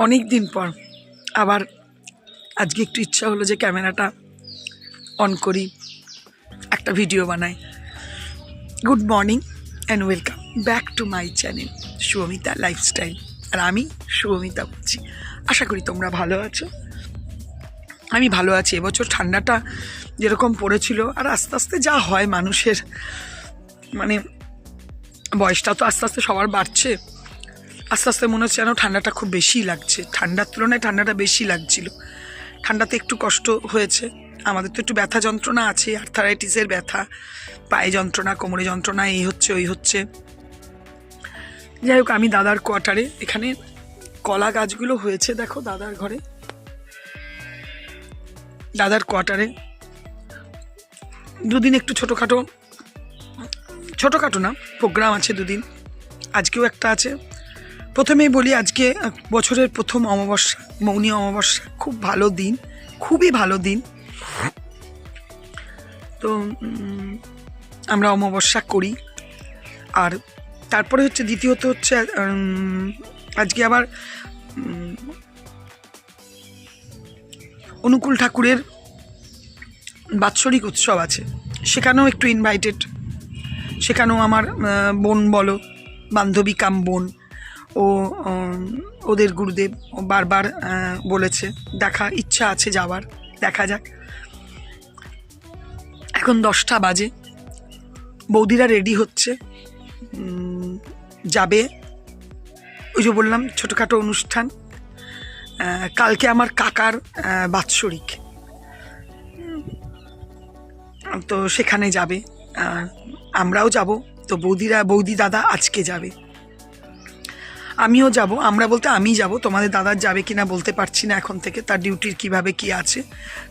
অনেক দিন পর আবার আজকে একটু ইচ্ছা হলো যে ক্যামেরাটা অন করি, একটা ভিডিও বানাই। Good morning and welcome back to my channel Shubhamita lifestyle. আর আমি শুভমিতা বলছি। আশা করি তোমরা ভালো আছো। আমি ভালো আছি। এবছর ঠান্ডাটা যেরকম পড়েছিল, আর আস্তে আস্তে যা হয় মানুষের, মানে বয়সটা তো আস্তে আস্তে সবার বাড়ছে, আস্তে আস্তে মনে হচ্ছে যেন ঠান্ডাটা খুব বেশি লাগছে। ঠান্ডার তুলনায় ঠান্ডাটা বেশি লাগছিল। ঠান্ডাতে একটু কষ্ট হয়েছে। আমাদের তো একটু ব্যথা যন্ত্রণা আছে, আর্থারাইটিসের ব্যথা, পায়ে যন্ত্রণা, কোমরে যন্ত্রণা, এই হচ্ছে ওই হচ্ছে। যাই হোক, আমি দাদার কোয়ার্টারে, এখানে কলা গাছগুলো হয়েছে দেখো দাদার ঘরে, দাদার কোয়ার্টারে দুদিন একটু ছোটোখাটো না প্রোগ্রাম আছে দুদিন, আজকেও একটা আছে। প্রথমেই বলি, আজকে বছরের প্রথম অমাবস্যা, মৌনী অমাবস্যা। খুব ভালো দিন, খুবই ভালো দিন। তো আমরা অমাবস্যা করি। আর তারপরে হচ্ছে দ্বিতীয়ত হচ্ছে আজকে আবার অনুকূল ঠাকুরের বাৎসরিক উৎসব আছে, সেখানেও একটু ইনভাইটেড। সেখানেও আমার বোন বলো, বান্ধবী কাম বোন, ও ওদের গুরুদেব বারবার বলেছে, দেখা ইচ্ছা আছে যাওয়ার, দেখা যাক। এখন 10টা বাজে, বৌদিরা রেডি হচ্ছে, যাবে। ওই যে বললাম ছোটোখাটো অনুষ্ঠান। কালকে আমার কাকার বাৎসরিক, তো সেখানে যাবে, আমরাও যাব। তো বৌদি দাদা আজকে যাবে, আমিও যাব। আমরা বলতে আমি যাব, তোমাদের দাদার যাবে কিনা বলতে পারছি না এখন থেকে, তার ডিউটির কিভাবে কি আছে।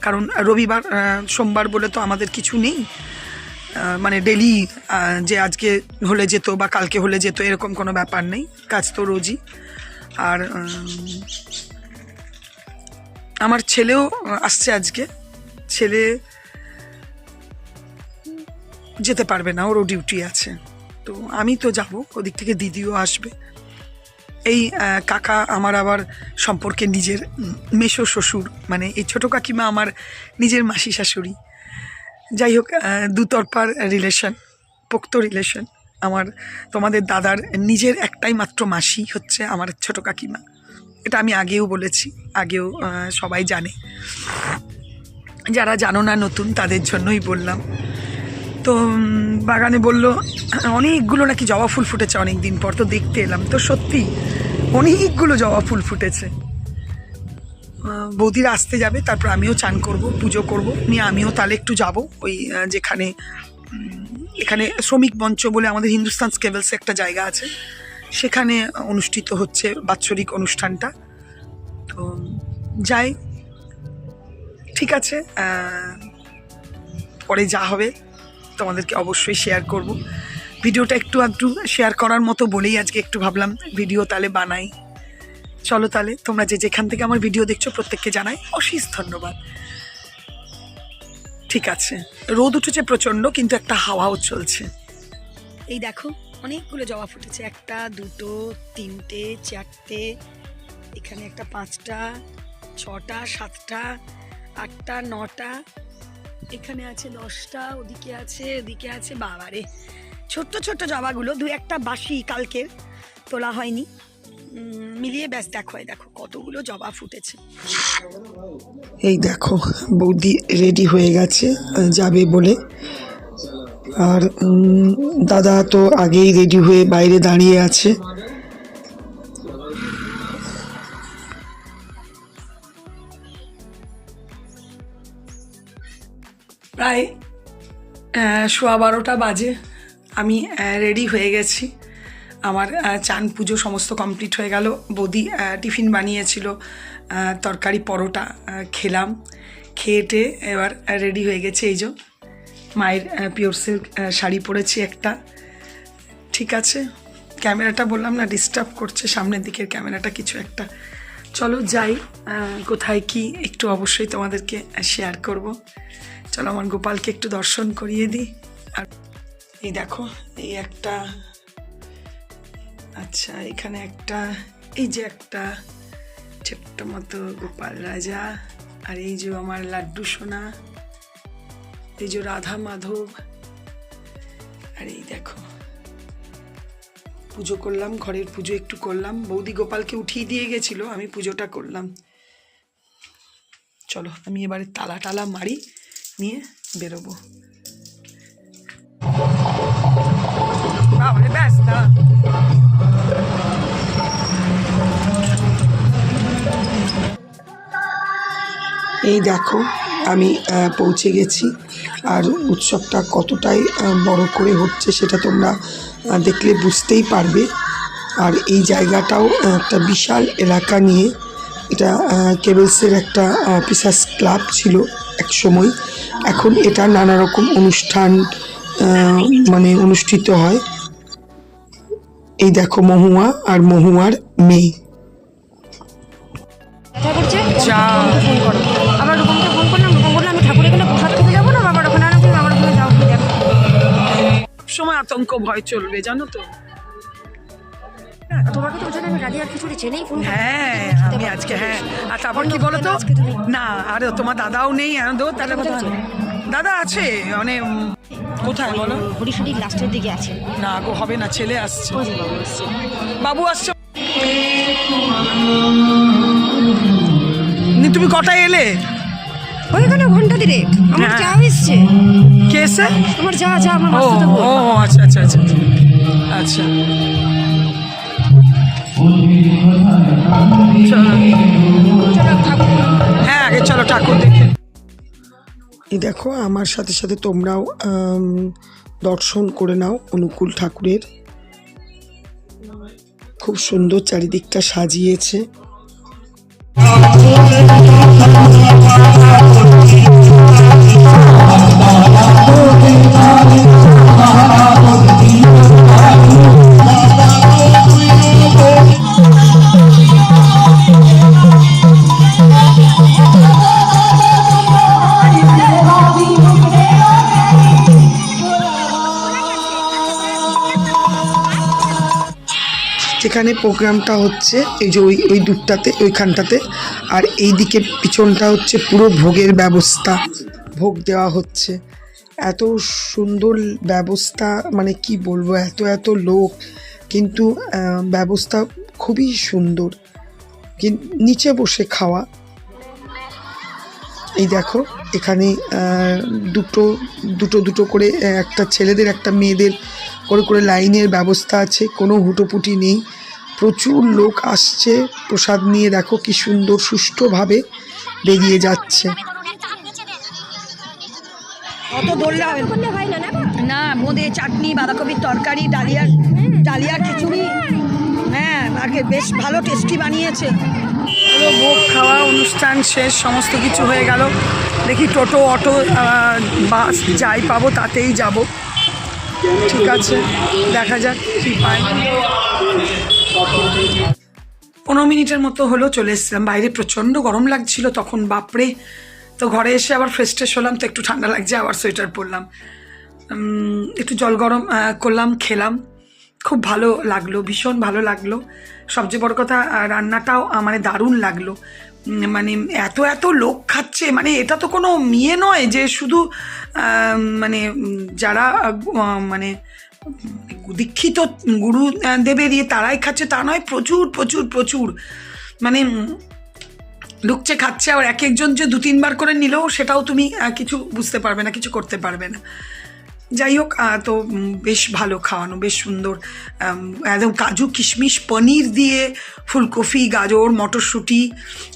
কারণ রবিবার সোমবার বলে তো আমাদের কিছু নেই, মানে ডেলি যে আজকে হলে যেত বা কালকে হলে যেত এরকম কোনো ব্যাপার নেই, কাজ তো রোজই। আর আমার ছেলেও আসছে আজকে। ছেলে যেতে পারবে না, ওরও ডিউটি আছে। তো আমি তো যাব, ওদিক থেকে দিদিও আসবে। এই কাকা আমার আবার সম্পর্কে নিজের মেসো শ্বশুর, মানে এই ছোটো কাকিমা আমার নিজের মাসি শাশুড়ি। যাই হোক, দুতরফার রিলেশন, পোক্ত রিলেশন। আমার তোমাদের দাদার নিজের একটাই মাত্র মাসি হচ্ছে আমার ছোটো কাকিমা। এটা আমি আগেও বলেছি, আগেও সবাই জানে। যারা জানো না নতুন, তাদের জন্যই বললাম। তো বাগানে বললো অনেকগুলো নাকি জবা ফুল ফুটেছে অনেক দিন পর। তো দেখতে এলাম, তো সত্যি অনেকগুলো জবা ফুল ফুটেছে। বৌদিরা আসতে যাবে, তারপর আমিও চান করব, পুজো করব নিয়ে আমিও তাহলে একটু যাব ওই যেখানে, এখানে শ্রমিক মঞ্চ বলে আমাদের হিন্দুস্তান স্কেভেলসে একটা জায়গা আছে, সেখানে অনুষ্ঠিত হচ্ছে বাৎসরিক অনুষ্ঠানটা। তো যাই, ঠিক আছে, পরে যা হবে তোমাদেরকে অবশ্যই শেয়ার করব। ভিডিওটা একটু শেয়ার করার মতো বলেই আজকে একটু ভাবলাম ভিডিও তাহলে বানাই। চলো তাহলে, তোমরা যে যেখান থেকে আমার ভিডিও দেখছো প্রত্যেককে জানাই অশেষ ধন্যবাদ। ঠিক আছে, রোদ উঠেছে প্রচণ্ড, কিন্তু একটা হাওয়াও চলছে। এই দেখো অনেকগুলো জবা ফুটেছে, 1, 2, 3, 4, এখানে একটা 5টা, 6টা, 7টা, 8টা, 9টা, এখানে আছে 10টা, ওদিকে আছে। বাবারে, ছোট্ট জবাগুলো, 2-1টা বাসি কালকের তোলা হয়নি, মিলিয়ে ব্যাস দেখো কতগুলো জবা ফুটেছে। এই দেখো বৌদি রেডি হয়ে গেছে যাবে বলে। আর দাদা তো আগেই রেডি হয়ে বাইরে দাঁড়িয়ে আছে। প্রায় 12:15 বাজে, আমি রেডি হয়ে গেছি। আমার চান পুজো সমস্ত কমপ্লিট হয়ে গেল। বৌদি টিফিন বানিয়েছিল, তরকারি পরোটা খেলাম, খেয়ে এবার রেডি হয়ে গেছে। এই যে মায়ের পিওর সিল্ক শাড়ি পরেছি একটা। ঠিক আছে, ক্যামেরাটা বললাম না ডিস্টার্ব করছে, সামনের দিকের ক্যামেরাটা কিছু একটা। চলো যাই, কোথায় কি একটু অবশ্যই তোমাদেরকে শেয়ার করব। চলো আমার গোপালকে একটু দর্শন করিয়ে দিই। আর এই দেখো, এই একটা, আচ্ছা এখানে একটা, এই যে একটা, ছোট্ট মতো গোপাল রাজা, আর এই যে আমার লাড্ডু সোনা, এই যে রাধা মাধব। আর এই দেখো পুজো করলাম, ঘরের পুজো একটু করলাম। বৌদি গোপালকে উঠিয়ে দিয়ে গেছিল, আমি পুজোটা করলাম। চলো আমি এবারে তালা টালা মারি, নিয়ে বেরোবো। ব্যাস দাঁড়া। এই দেখো আমি পৌঁছে গেছি, আর উৎসবটা কতটাই বড় করে হচ্ছে সেটা তোমরা দেখলে বুঝতেই পারবে। আর এই জায়গাটাও একটা বিশাল এলাকা নিয়ে, এটা কেবলসের একটা অফিসার্স ক্লাব ছিল এক সময়। এখন এটা নানা রকম অনুষ্ঠান মানে অনুষ্ঠিত হয়। এই দেখো মহুয়া আর মহুয়ার মেয়ে। যা ফোন করো, আবার রূপমকে ফোন করলাম, রূপম বললো আমি ঠাকুরের এখানে প্রসাদ খেতে যাবো না, বাবার ওখানে আনো, তুমি বাবার ওখানে যাও, কি দেখো। সময় আতঙ্ক ভয় চলবে জানো তো। তোমাকে তো ওই জন্য আমি রাধি আর খিচুড়ি চেনেই ফোন। হ্যাঁ আমি আজকে, হ্যাঁ। আর তারপর কি বলো তো, না আর তোমার দাদাও নেই, তাহলে দাদা আছে মানে কোথায় বলো, হরিশাড়ির লাস্টের দিকে আছে। না গো হবে না, ছেলে আসছে, বাবু আসছে। তুমি কটায় এলে? ওইখানে ঘন্টা দিলে আমার চা এসছে। কে এসে? আমার যা আমার ও মাস্টার তো। ও আচ্ছা আচ্ছা আচ্ছা আচ্ছা। হ্যাঁ আগে চলো ঠাকুর দেখে। এই দেখো আমার সাথে সাথে তোমরাও দর্শন করে নাও অনুকূল ঠাকুরের। খুব সুন্দর চারিদিকটা সাজিয়েছে। যেখানে প্রোগ্রামটা হচ্ছে এই যে ওই দুধটাতে, ওইখানটাতে, আর এই দিকে পিছনটা হচ্ছে পুরো ভোগের ব্যবস্থা, ভোগ দেওয়া হচ্ছে। এত সুন্দর ব্যবস্থা, মানে কি বলবো, এত লোক, কিন্তু ব্যবস্থা খুবই সুন্দর। নিচে বসে খাওয়া। এই দেখো এখানে দুটো করে, একটা ছেলেদের একটা মেয়েদের করে লাইনের ব্যবস্থা আছে, কোনো হুটোপুটি নেই। প্রচুর লোক আসছে প্রসাদ নিয়ে, দেখো কি সুন্দর সুষ্ঠুভাবে বেরিয়ে যাচ্ছে। অত দৌড়লে হয় না, বোঁদে, চাটনি, বাঁধাকপির তরকারি, ডালিয়ার খিচুড়ি, হ্যাঁ আগে বেশ ভালো টেস্টি বানিয়েছে। ভোগ খাওয়া অনুষ্ঠান শেষ, সমস্ত কিছু হয়ে গেল। দেখি টোটো, অটো, বাস যাই পাবো তাতেই যাব। ঠিক আছে, দেখা যাক কি পাই। 15 মিনিটের মতো হলো, চলে এসেছিলাম। বাইরে প্রচণ্ড গরম লাগছিল তখন, বাপরে। তো ঘরে এসে আবার ফ্রেশ ট্রেশ হলাম, তো একটু ঠান্ডা লাগছে, আবার সোয়েটার পরলাম, একটু জল গরম করলাম, খেলাম। খুব ভালো লাগলো, ভীষণ ভালো লাগলো। সবচেয়ে বড় কথা রান্নাটাও মানে দারুণ লাগলো। মানে এত লোক খাচ্ছে, মানে এটা তো কোনো ইয়ে নয় যে শুধু মানে যারা মানে দীক্ষিত গুরু দেবে দিয়ে তারাই খাচ্ছে তা নয়, প্রচুর প্রচুর প্রচুর মানে লুকচে খাচ্ছে। আর এক একজন যে 2-3 বার করে নিলেও সেটাও তুমি কিছু বুঝতে পারবে না, কিছু করতে পারবে না। যাই হোক, তো বেশ ভালো খাওয়ানো, বেশ সুন্দর। একদম কাজু কিশমিশ পনির দিয়ে, ফুলকপি, গাজর, মটরশুঁটি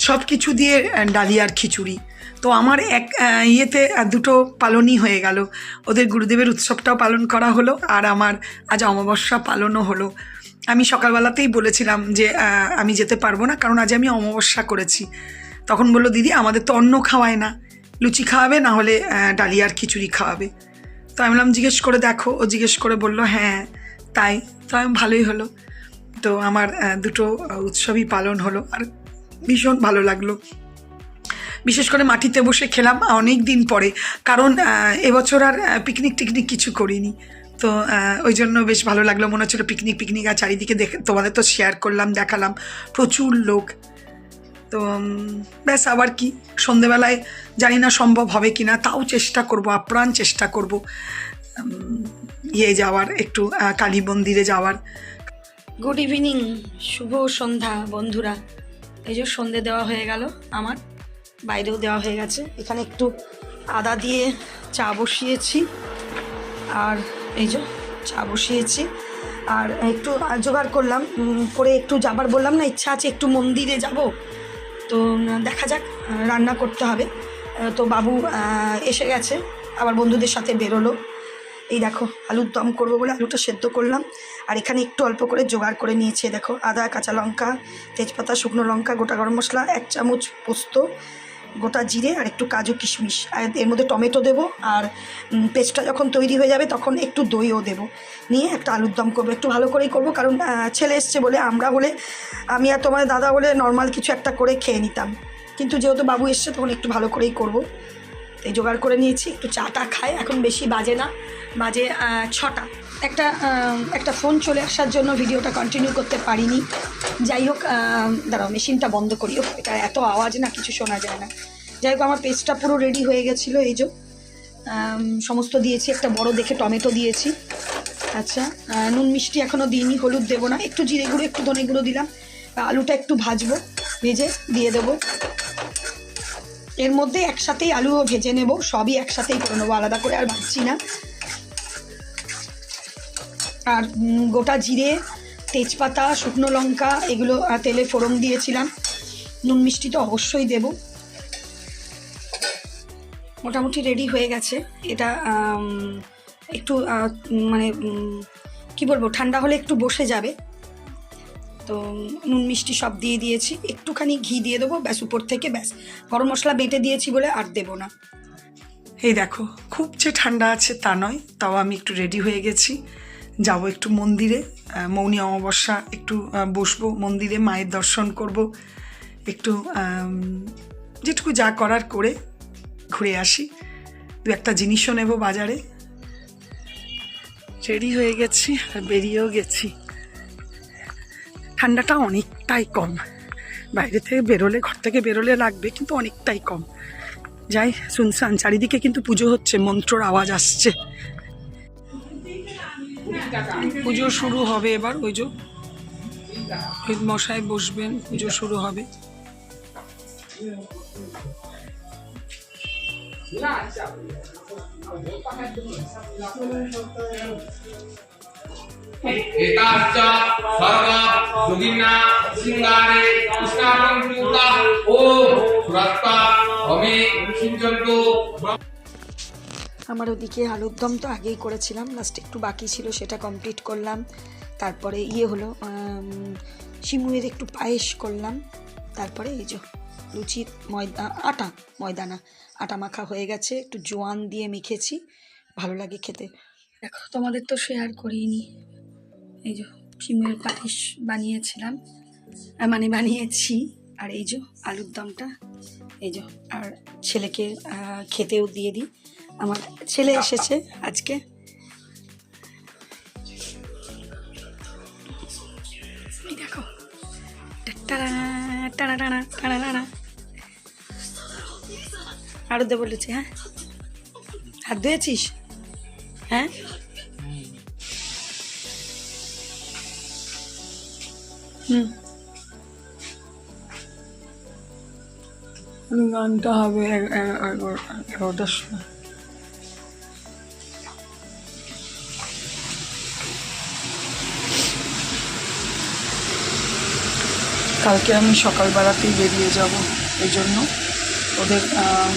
সব কিছু দিয়ে ডালিয়ার খিচুড়ি। তো আমার এক ইয়েতে দুটো পালনই হয়ে গেল। ওদের গুরুদেবের উৎসবটাও পালন করা হলো, আর আমার আজ অমাবস্যা পালনও হলো। আমি সকালবেলাতেই বলেছিলাম যে আমি যেতে পারবো না, কারণ আজ আমি অমাবস্যা করেছি। তখন বললো দিদি আমাদের তো অন্ন খাওয়ায় না, লুচি খাওয়াবে, না হলে ডালিয়ার খিচুড়ি খাওয়াবে। তো আমি বললাম জিজ্ঞেস করে দেখো। ও জিজ্ঞেস করে বললো হ্যাঁ তাই। তো আমি ভালোই হলো। তো আমার দুটো উৎসবই পালন হলো, আর ভীষণ ভালো লাগলো। বিশেষ করে মাটিতে বসে খেলাম অনেক দিন পরে, কারণ এবছর আর পিকনিক টিকনিক কিছু করিনি। তো ওই জন্য বেশ ভালো লাগলো, মনে হচ্ছিলো পিকনিক। আর চারিদিকে দেখে তোমাদের তো শেয়ার করলাম, দেখালাম, প্রচুর লোক। তো ব্যাস আবার কি, সন্ধেবেলায় জানি না সম্ভব হবে কি না, তাও চেষ্টা করব, আপ্রাণ চেষ্টা করব যাওয়ার, একটু কালী মন্দিরে যাওয়ার। গুড ইভিনিং, শুভ সন্ধ্যা বন্ধুরা। এই যে সন্ধে দেওয়া হয়ে গেল, আমার বাইরেও দেওয়া হয়ে গেছে। এখানে একটু আদা দিয়ে চা বসিয়েছি, আর এই যে চা বসিয়েছি, আর একটু জোগাড় করলাম করে একটু যাবার, বললাম না ইচ্ছা আছে একটু মন্দিরে যাব, তো দেখা যাক, রান্না করতে হবে। তো বাবু এসে গেছে, আবার বন্ধুদের সাথে বেরোলো। এই দেখো আলুর দম করবো বলে আলুটা সেদ্ধ করলাম, আর এখানে একটু অল্প করে জোগাড় করে নিয়েছি। দেখো আদা, কাঁচা লঙ্কা, তেজপাতা, শুকনো লঙ্কা, গোটা গরম মশলা, 1 চামচ পোস্ত, গোটা জিরে, আর একটু কাজু কিশমিশ, আর এর মধ্যে টমেটো দেবো, আর পেস্টটা যখন তৈরি হয়ে যাবে তখন একটু দইও দেবো, নিয়ে একটা আলুর দম করবো। একটু ভালো করেই করবো, কারণ ছেলে এসছে বলে, আমরা হলে, আমি আর তোমার দাদা হলে নর্মাল কিছু একটা করে খেয়ে নিতাম, কিন্তু যেহেতু বাবু এসছে তখন একটু ভালো করেই করবো। এই জোগাড় করে নিয়েছি, একটু চাটা খাই। এখন বেশি বাজে না, বাজে 6টা। একটা ফোন চলে আসার জন্য ভিডিওটা কন্টিনিউ করতে পারিনি। যাই হোক, দাঁড়াও মেশিনটা বন্ধ করি, এটা এত আওয়াজ না, কিছু শোনা যায় না। যাই হোক, আমার পেস্টটা পুরো রেডি হয়ে গেছিলো। এই যে সমস্ত দিয়েছি, একটা বড় দেখে টমেটো দিয়েছি। আচ্ছা, নুন মিষ্টি এখনও দিইনি, হলুদ দেবো না, একটু জিরে গুঁড়ো, একটু ধনে গুঁড়ো দিলাম। আলুটা একটু ভাজবো, ভেজে দিয়ে দেবো এর মধ্যে। একসাথেই আলুও ভেজে নেব, সবই একসাথেই করে নেবো, আলাদা করে আর ভাজছি না। আর গোটা জিরে, তেজপাতা, শুকনো লঙ্কা এগুলো তেলে ফোড়ন দিয়েছিলাম। নুন মিষ্টি তো অবশ্যই দেব। মোটামুটি রেডি হয়ে গেছে। এটা একটু মানে কি বলবো, ঠান্ডা হলে একটু বসে যাবে। তো নুন মিষ্টি সব দিয়ে দিয়েছি, একটুখানি ঘি দিয়ে দেবো ব্যাস উপর থেকে, ব্যাস। গরম মশলা বেটে দিয়েছি বলে আর দেবো না। এই দেখো, খুব যে ঠান্ডা আছে তা নয়, তাও আমি একটু রেডি হয়ে গেছি, যাব একটু মন্দিরে। মৌনী অমাবস্যা, একটু বসবো মন্দিরে, মায়ের দর্শন করব, একটু যেটুকু যা করার করে ঘুরে আসি, 2-1 জিনিসও নেব বাজারে। রেডি হয়ে গেছি আর বেরিয়েও গেছি। ঠান্ডাটা অনেকটাই কম, বাইরে থেকে বেরোলে, ঘর থেকে বেরোলে লাগবে, কিন্তু অনেকটাই কম। যাই, শুনশান চারিদিকে, কিন্তু পুজো হচ্ছে, মন্ত্রর আওয়াজ আসছে। পুজো শুরু হবে এবার, ওই যে মশাই বসবেন, পুজো শুরু হবে। एताश्च सर्व योगिना सिंगारे कृष्णापंचुता ओम सुरत्ता हमे सिंचन्तु। আমার ওদিকে আলুর দম তো আগেই করেছিলাম, লাস্ট একটু বাকি ছিল, সেটা কমপ্লিট করলাম। তারপরে হলো শিমুয়ের একটু পায়েস করলাম। তারপরে এই যে লুচির আটা মাখা হয়ে গেছে, একটু জোয়ান দিয়ে মেখেছি, ভালো লাগে খেতে। দেখো, তোমাদের তো শেয়ার করিনি, এই যে শিমুয়ের পায়েস বানিয়েছিলাম, বানিয়েছি। আর এই যে আলুর দমটা, এই যে, আর ছেলেকে খেতেও দিয়ে দিই। আমার ছেলে এসেছে আজকে। দেখো, আরো দে বলেছে। হ্যাঁ, হাত ধুয়েছিস? হ্যাঁ, গানটা হবে 11টার সময়। কালকে আমি সকালবেলাতেই বেরিয়ে যাব, এই জন্য ওদের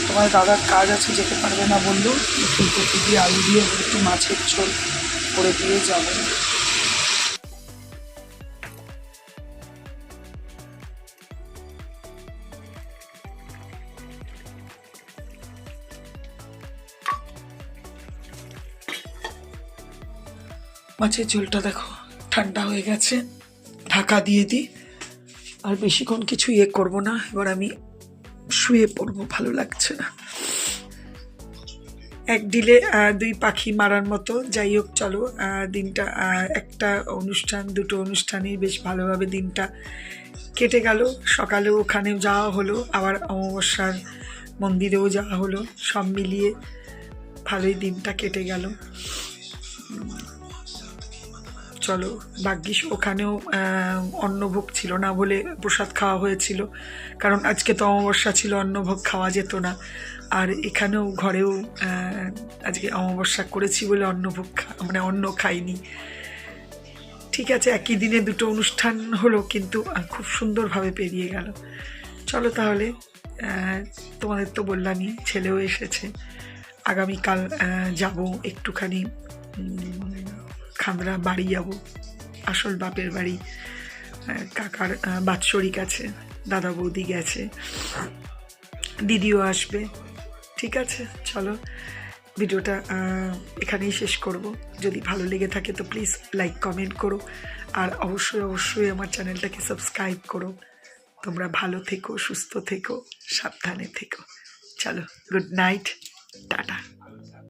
তোমার দাদার কাজ আছে, যেতে পারবে না বললো। ফুলকপি দিয়ে, আলু দিয়ে একটু মাছের ঝোল করে দিয়ে যাবো। মাছের ঝোলটা দেখো ঠান্ডা হয়ে গেছে, ঢাকা দিয়ে দিই। আর বেশিক্ষণ কিছু করবো না, এবার আমি শুয়ে পড়বো, ভালো লাগছে না। 1 ডিলে 2 পাখি মারার মতো। যাই হোক, চলো, দিনটা একটা অনুষ্ঠান, 2টো অনুষ্ঠানেই বেশ ভালোভাবে দিনটা কেটে গেল। সকালেও ওখানেও যাওয়া হলো, আবার অমাবস্যার মন্দিরেও যাওয়া হলো, সব মিলিয়ে ভালোই দিনটা কেটে গেল। চলো, ভাগ্যিস ওখানেও অন্নভোগ ছিল না বলে প্রসাদ খাওয়া হয়েছিল, কারণ আজকে তো অমাবস্যা ছিল, অন্নভোগ খাওয়া যেত না। আর এখানেও ঘরেও আজকে অমাবস্যা করেছি বলে অন্নভোগ মানে অন্ন খাইনি। ঠিক আছে, একই দিনে দুটো অনুষ্ঠান হলো, কিন্তু খুব সুন্দরভাবে পেরিয়ে গেল। চলো তাহলে, তোমাদের তো বললামই, ছেলেও এসেছে। আগামীকাল যাব একটুখানি খামরা বাড়ি যাব, আসল বাপের বাড়ি। কাকার বাৎসরিক আছে, দাদা বৌদি গেছে, দিদিও আসবে। ঠিক আছে, চলো ভিডিওটা এখানেই শেষ করব। যদি ভালো লেগে থাকে তো প্লিজ লাইক কমেন্ট করো, আর অবশ্যই অবশ্যই আমার চ্যানেলটাকে সাবস্ক্রাইব করো। তোমরা ভালো থেকো, সুস্থ থেকো, সাবধানে থেকো। চলো, গুড নাইট, টাটা।